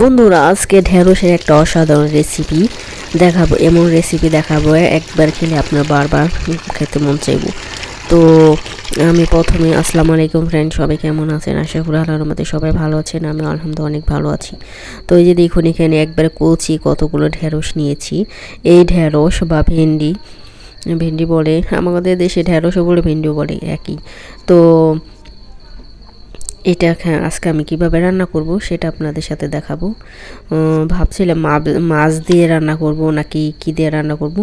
বন্ধুরা, আজকে ঢেঁড়সের একটা অসাধারণ রেসিপি দেখাবো। এমন রেসিপি দেখাবো একবার খেলে আপনার বারবার খেতে মন চাইবো। তো আমি প্রথমে আসসালামু আলাইকুম ফ্রেন্ড, সবাই কেমন আছেন? আশা করি আল্লাহর রহমতে সবাই ভালো আছেন। আমি আলহামদুলিল্লাহ অনেক ভালো আছি। তো এই যে দেখুন, এখানে একবার কচি কতগুলো ঢেঁড়স নিয়েছি। এই ঢেঁড়স বা ভেন্ডি, ভেন্ডি বলে আমাদের দেশে, ঢেঁড়সও বলে ভেন্ডিও বলে একই। তো এটা আজকে আমি কিভাবে রান্না করব সেটা আপনাদের সাথে দেখাবো। ভাবছিলাম মাছ দিয়ে রান্না করব নাকি কি দিয়ে রান্না করব।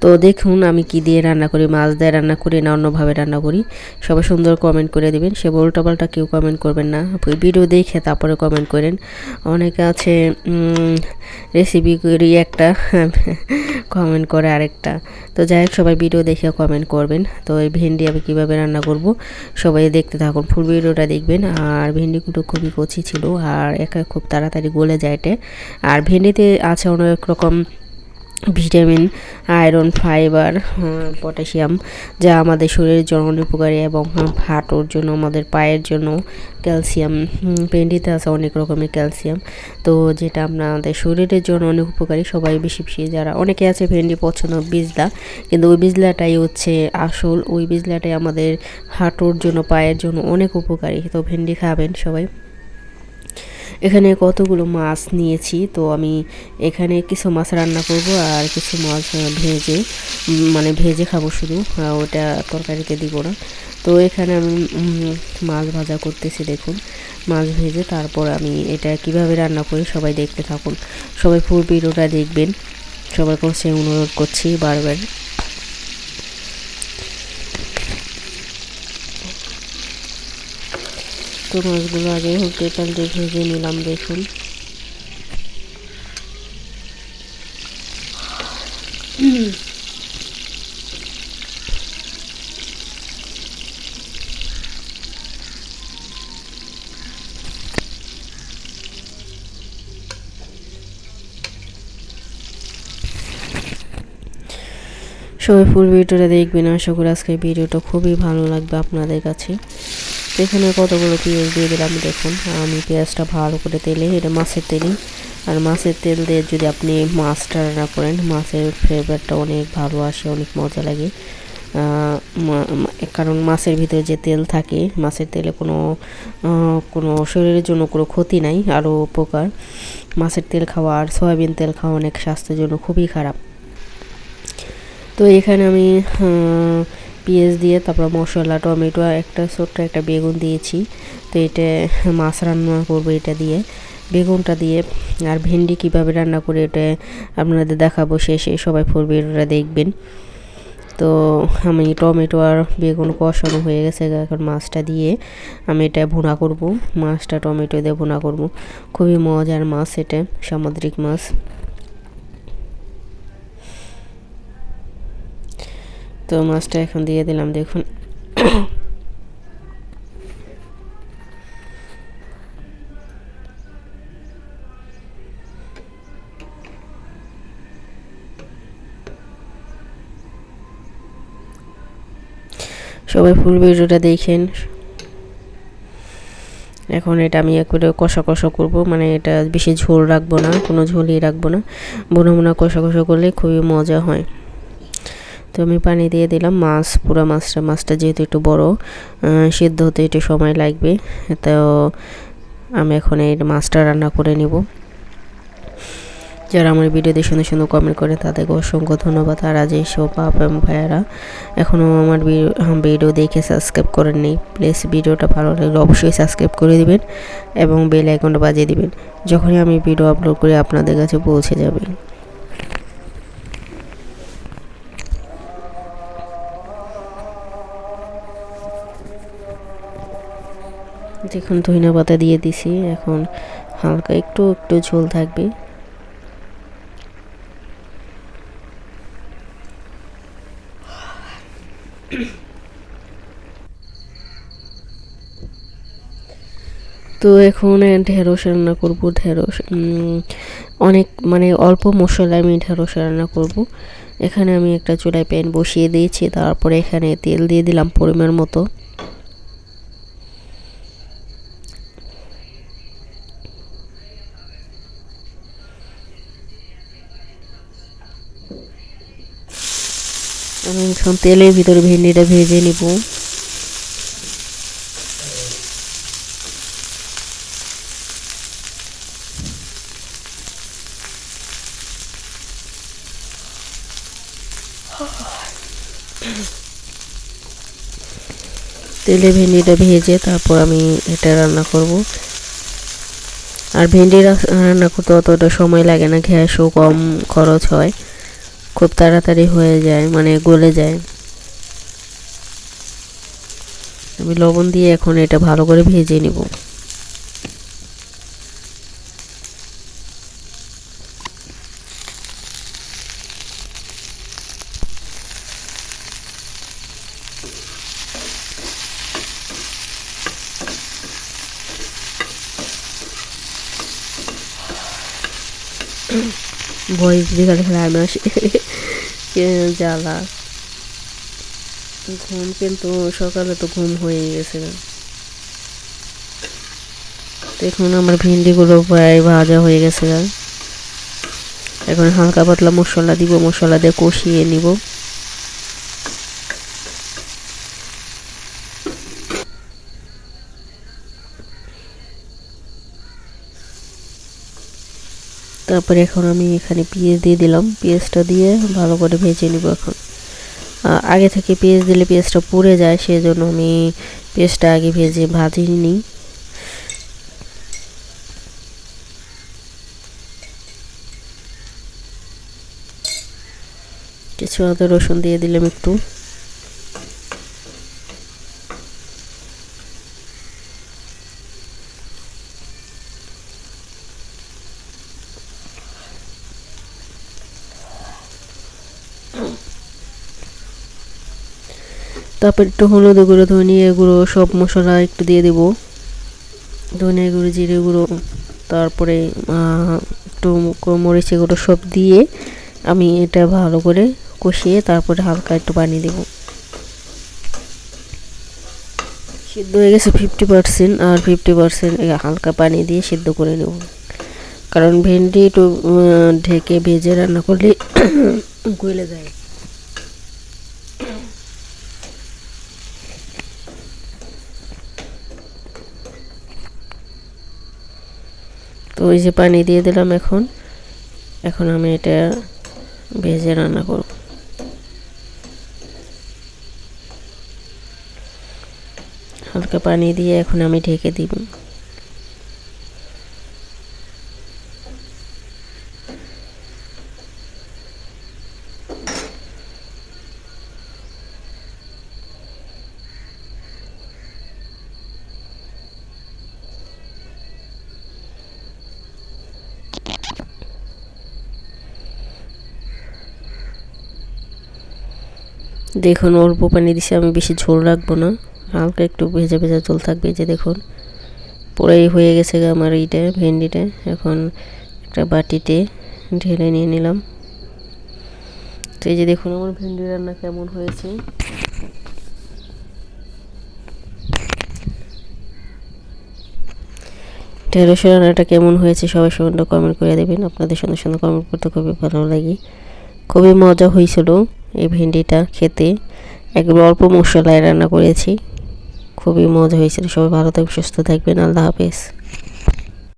তো দেখুন আমি কি দিয়ে রান্না করি, মাছ দিয়ে রান্না করি না অন্যভাবে রান্না করি। সবাই সুন্দর কমেন্ট করে দেবেন। সে উল্টাপাল্টা কেউ কমেন্ট করবেন না, ভিডিও দেখে তারপরে কমেন্ট করেন। অনেকে আছে রেসিপি করি একটা কমেন্ট করে আরেকটা। তো যাই হোক, সবাই ভিডিও দেখে কমেন্ট করবেন। তো এই ভেন্ডি আমি কীভাবে রান্না করব সবাই দেখতে থাকুন, ফুল ভিডিওটা দেখবেন। আর ভেন্ডিগুলো খুবই কচি ছিল আর একা খুব তাড়াতাড়ি গলে যায় এটা। আর ভেন্ডিতে আছে অনেক রকম ভিটামিন, আয়রন, ফাইবার, পটাশিয়াম, যা আমাদের শরীরের জন্য অনেক উপকারী, এবং হাঁটুর জন্য, আমাদের পায়ের জন্য ক্যালসিয়াম। ভেন্ডিতে আছে অনেক রকমের ক্যালসিয়াম, তো যেটা আমাদের শরীরের জন্য অনেক উপকারী। সবাই বেশি বেশি যারা, অনেকে আছে ভেন্ডি পছন্দ বিজলা, কিন্তু ওই বিজলাটাই হচ্ছে আসল, ওই বিজলাটাই আমাদের হাঁটুর জন্য, পায়ের জন্য অনেক উপকারী। তো ভেন্ডি খাবেন সবাই। এখানে কতগুলো মাছ নিয়েছি, তো আমি এখানে কিছু মাছ রান্না করব আর কিছু মাছ ভেজে, মানে ভেজে খাবো শুধু, ওটা তরকারিতে দিব না। তো এখানে আমি মাছ ভাজা করতেছি, দেখুন মাছ ভেজে তারপর আমি এটা কিভাবে রান্না করি সবাই দেখতে থাকুন। সবাই ফুল ভিডিওটা দেখবেন, সবার কাছে অনুরোধ করছি বারবার। তো মাছগুলো আগে হলুদ পাল্টে ভেজে নিলাম, দেখুন। সবাই ফুল ভিডিওটা দেখবেন, আশা করি আজকের ভিডিওটা খুবই ভালো লাগবে আপনাদের কাছে। তো এখানে কতগুলো পেঁয়াজ দিয়ে দিলাম, দেখুন। আমি পেঁয়াজটা ভালো করে তেলে, এটা মাছের তেলে, আর মাছের তেল দিয়ে যদি আপনি মাছটা রান্না করেন, মাছের ফ্লেভারটা অনেক ভালো আসে, অনেক মজা লাগে। কারণ মাছের ভিতরে যে তেল থাকে, মাছের তেলে কোনো কোনো শরীরের জন্য কোনো ক্ষতি নাই, আরও উপকার। মাছের তেল খাওয়া আর সয়াবিন তেল খাওয়া অনেক স্বাস্থ্যের জন্য খুবই খারাপ। তো এখানে আমি পেঁয়াজ দিয়ে, তারপর মশলা, টমেটো আর একটা ছোট্ট একটা বেগুন দিয়েছি। তো এটা মাছ রান্না করবো এটা দিয়ে, বেগুনটা দিয়ে। আর ভেন্ডি কীভাবে রান্না করে এটা আপনাদের দেখাবো শেষে, সবাই ফুল ভিডিওটা দেখবেন। তো আমি টমেটো আর বেগুন কষানো হয়ে গেছে, এখন মাছটা দিয়ে আমি এটা ভুনা করব। মাছটা টমেটো দিয়ে ভুনা করব, খুবই মজার মাছ এটা, সামুদ্রিক মাছ। তো মাছটা এখন দিয়ে দিলাম, দেখুন। সবাই ফুল ভিডিওটা দেখেন। এখন এটা আমি একবারে কষা কষা করব, মানে এটা বেশি ঝোল রাখবো না, কোনো ঝোলই রাখবো না, বোনা বোনা কষা কষা করলে খুবই মজা হয়। তো আমি পানি দিয়ে দিলাম, পুরো মাছটা যেহেতু একটু বড়, সিদ্ধ হতে একটু সময় লাগবে। তো আমি এখন এই মাছটা রান্না করে নিব। যারা আমার ভিডিওতে সুন্দর সুন্দর কমেন্ট করে তাদেরকে অসংখ্য ধন্যবাদ। আর আজ এইসব বাপ এবং ভাইয়ারা এখনও আমার ভিডিও দেখে সাবস্ক্রাইব করেননি, প্লিজ ভিডিওটা ভালো লাগলে অবশ্যই সাবস্ক্রাইব করে দিবেন এবং বেল আইকনটা বাজিয়ে দিবেন, যখনই আমি ভিডিও আপলোড করি আপনাদের কাছে পৌঁছে যাবে। দেখুন ধনিয়া পাতা দিয়ে দিছি, এখন হালকা একটু একটু ঝোল থাকবে। তো এখন ঢেঁড়স রান্না করব। ঢেঁড়স অনেক, মানে অল্প মশলায় আমি ঢেঁড়স রান্না করব। এখানে আমি একটা চুলায় প্যান বসিয়ে দিয়েছি, তারপরে এখানে তেল দিয়ে দিলাম পরিমাণ মতো। আমি এখন তেলের ভিতরে ভেন্ডিটা ভেজে নিব। তেলে ভেন্ডিটা ভেজে তারপর আমি এটা রান্না করব। আর ভেন্ডি রান্না করতে অতটা সময় লাগে না, গ্যাসও কম খরচ হয়, খুব তাড়াতাড়ি হয়ে যায়, মানে গলে যায়। আমি লবণ দিয়ে এখন এটা ভালো করে ভেজে নিব। ভয়েস বিকালে খেলা আসে জ্বালা ঘুম, কিন্তু সকালে তো ঘুম হয়ে গেছে। দেখুন আমার ভিন্ডিগুলো প্রায় ভাজা হয়ে গেছে। এখন হালকা পাতলা মশলা দিব, মশলা দিয়ে কষিয়ে নিব। তারপরে এখন আমি এখানে পেঁয়াজ দিয়ে দিলাম, পেঁয়াজটা দিয়ে ভালো করে ভেজে নিব। এখন আগে থেকে পেঁয়াজ দিলে পেঁয়াজটা পুড়ে যায়, সেজন্য আমি পেঁয়াজটা আগে ভাজিয়ে নিই। কিছু আদা রসুন দিয়ে দিলাম একটু। তারপর একটু হলুদ গুঁড়ো, ধনিয়া গুঁড়ো, সব মশলা একটু দিয়ে দেব। ধনিয়া গুঁড়ো, জিরে গুঁড়ো, তারপরে একটু মরিচের গুঁড়ো সব দিয়ে আমি এটা ভালো করে কষিয়ে তারপরে হালকা একটু পানি দেব। সিদ্ধ হয়ে গেছে 50%, আর 50% হালকা পানি দিয়ে সিদ্ধ করে নেব। কারণ ভেন্ডি একটু ঢেকে ভেজে রান্না করলে গলে যায়। তো ওই যে পানি দিয়ে দিলাম। এখন আমি এটা ভেজে রান্না করব। হালকা পানি দিয়ে এখন আমি ঢেকে দিব। দেখুন অল্প পানি দিছি, আমি বেশি ঝোল রাখবো না, হালকা একটু ভেজা ভেজা ঝোল থাকবে। যে দেখুন পুরাই হয়ে গেছে আমার এইটা ভেন্ডিটা। এখন একটা বাটিতে ঢেলে নিয়ে নিলাম। তো এই যে দেখুন আমার ভেন্ডি রান্না কেমন হয়েছে। ঢেঁড়স রান্নাটা কেমন হয়েছে সবাই সুন্দর কমেন্ট করে দেবেন। আপনাদের সুন্দর সুন্দর কমেন্ট করতে খুবই ভালো লাগে। খুবই মজা হয়েছিল এই ভেন্ডিটা খেতে, একবার অল্প মশলায় রান্না করেছি, খুবই মজা হয়েছিল। সবাই ভালো থাকবেন, সুস্থ থাকবেন। আল্লাহ হাফেজ।